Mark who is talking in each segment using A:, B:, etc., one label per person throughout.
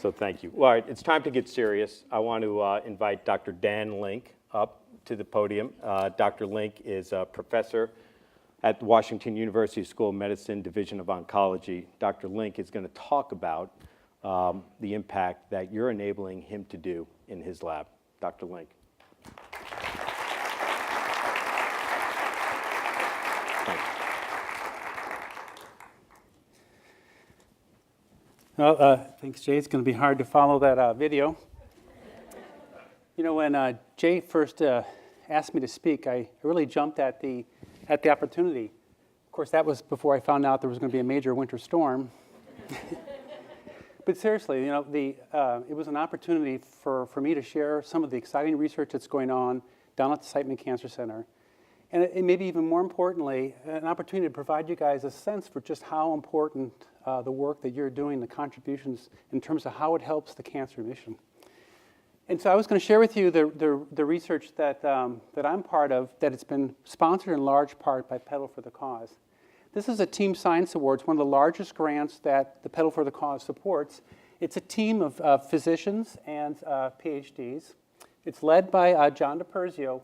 A: So thank you. All right, it's time to get serious. I want to invite Dr. Dan Link up to the podium. Dr. Link is a professor at the Washington University School of Medicine, Division of Oncology. Dr. Link is going to talk about the impact that you're enabling him to do in his lab. Dr. Link.
B: Well, thanks, Jay. It's going to be hard to follow that video. You know, when Jay first asked me to speak, I really jumped at the opportunity. Of course, that was before I found out there was going to be a major winter storm. But seriously, you know, it was an opportunity for me to share some of the exciting research that's going on down at the Siteman Cancer Center. And it maybe even more importantly, an opportunity to provide you guys a sense for just how important the work that you're doing, the contributions in terms of how it helps the cancer mission. And so I was going to share with you the research that I'm part of, that it's been sponsored in large part by Pedal for the Cause. This is a Team Science Awards, one of the largest grants that the Pedal for the Cause supports. It's a team of physicians and PhDs. It's led by John DiPerzio.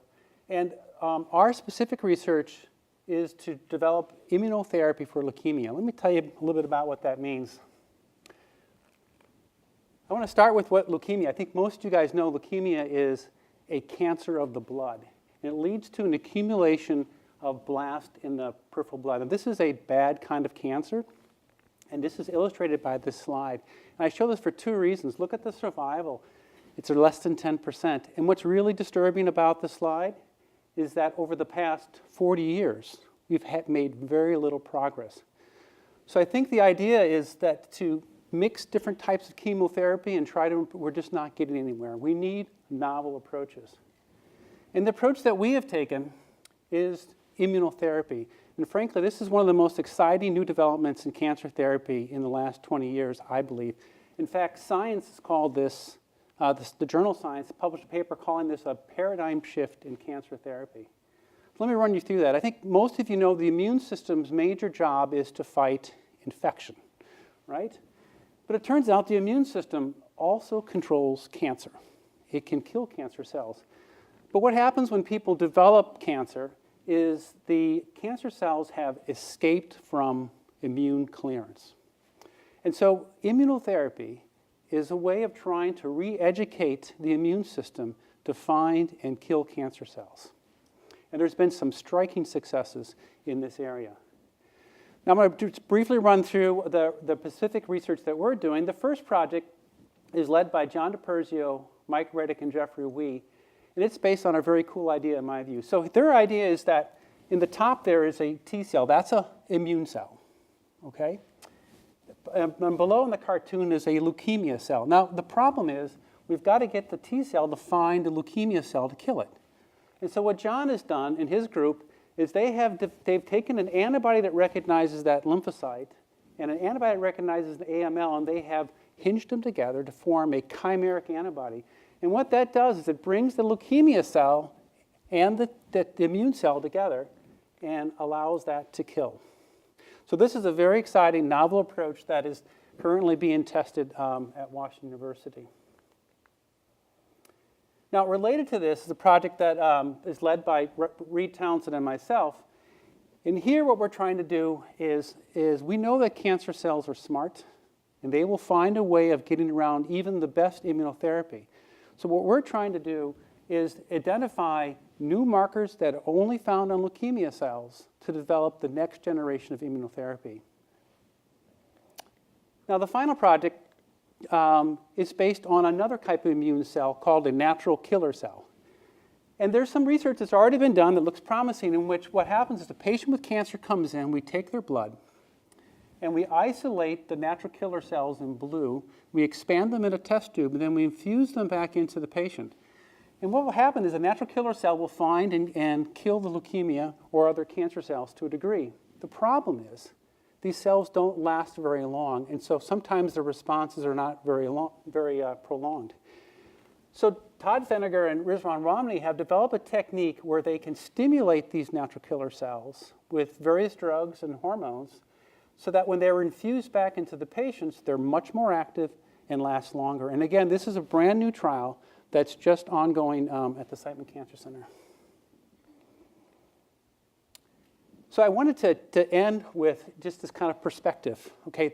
B: And our specific research is to develop immunotherapy for leukemia. Let me tell you a little bit about what that means. I want to start with what leukemia. I think most of you guys know leukemia is a cancer of the blood. And it leads to an accumulation of blast in the peripheral blood. And this is a bad kind of cancer. And this is illustrated by this slide. And I show this for two reasons. Look at the survival. It's less than 10%. And what's really disturbing about the slide is that over the past 40 years, we've made very little progress. So I think the idea is that to mix different types of chemotherapy and we're just not getting anywhere. We need novel approaches. And the approach that we have taken is immunotherapy. And frankly, this is one of the most exciting new developments in cancer therapy in the last 20 years, I believe. In fact, Science has called this, the journal Science published a paper calling this a paradigm shift in cancer therapy. So let me run you through that. I think most of you know the immune system's major job is to fight infection, right? But it turns out the immune system also controls cancer. It can kill cancer cells. But what happens when people develop cancer is the cancer cells have escaped from immune clearance. And so immunotherapy is a way of trying to re-educate the immune system to find and kill cancer cells. And there's been some striking successes in this area. Now I'm going to just briefly run through the specific research that we're doing. The first project is led by John DiPerzio, Mike Reddick, and Jeffrey Wee. And it's based on a very cool idea in my view. So their idea is that in the top there is a T cell. That's an immune cell, okay? And below in the cartoon is a leukemia cell. Now, the problem is we've got to get the T cell to find the leukemia cell to kill it. And so what John has done in his group is they've taken an antibody that recognizes that lymphocyte and an antibody that recognizes the AML, and they have hinged them together to form a chimeric antibody. And what that does is it brings the leukemia cell and the immune cell together and allows that to kill. So this is a very exciting novel approach that is currently being tested at Washington University. Now, related to this is a project that is led by Reed Townsend and myself. And here what we're trying to do is we know that cancer cells are smart, and they will find a way of getting around even the best immunotherapy. So what we're trying to do is identify new markers that are only found on leukemia cells to develop the next generation of immunotherapy. Now, the final project is based on another type of immune cell called a natural killer cell. And there's some research that's already been done that looks promising, in which what happens is a patient with cancer comes in, we take their blood, and we isolate the natural killer cells in blue. We expand them in a test tube, and then we infuse them back into the patient. And what will happen is a natural killer cell will find and kill the leukemia or other cancer cells to a degree. The problem is these cells don't last very long, and so sometimes the responses are not very prolonged. So Todd Feniger and Rizwan Romney have developed a technique where they can stimulate these natural killer cells with various drugs and hormones so that when they're infused back into the patients, they're much more active and last longer. And again, this is a brand new trial that's just ongoing at the Siteman Cancer Center. So I wanted to end with just this kind of perspective. Okay,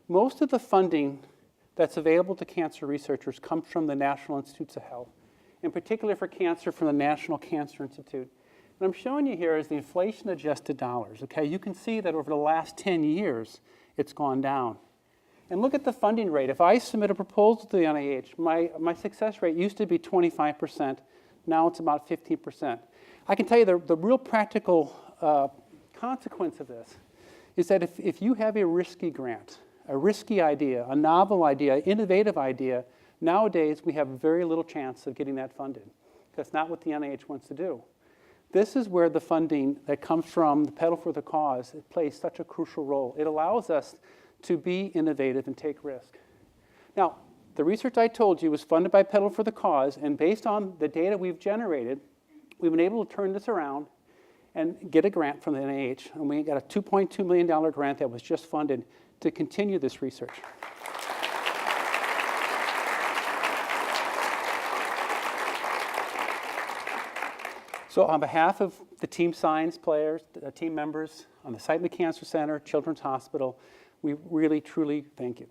B: most of the funding that's available to cancer researchers comes from the National Institutes of Health, in particular for cancer from the National Cancer Institute. And I'm showing you here is the inflation-adjusted dollars. Okay, you can see that over the last 10 years, it's gone down. And look at the funding rate. If I submit a proposal to the NIH, my success rate used to be 25%. Now it's about 15%. I can tell you the real practical consequence of this is that if you have a risky grant, a risky idea, a novel idea, innovative idea, nowadays we have very little chance of getting that funded. That's not what the NIH wants to do. This is where the funding that comes from the Pedal for the Cause, it plays such a crucial role. It allows us to be innovative and take risk. Now, the research I told you was funded by Pedal for the Cause, and based on the data we've generated, we've been able to turn this around and get a grant from the NIH. And we got a $2.2 million grant that was just funded to continue this research. So on behalf of the team science players, team members on the Siteman Cancer Center, Children's Hospital, we really, truly thank you.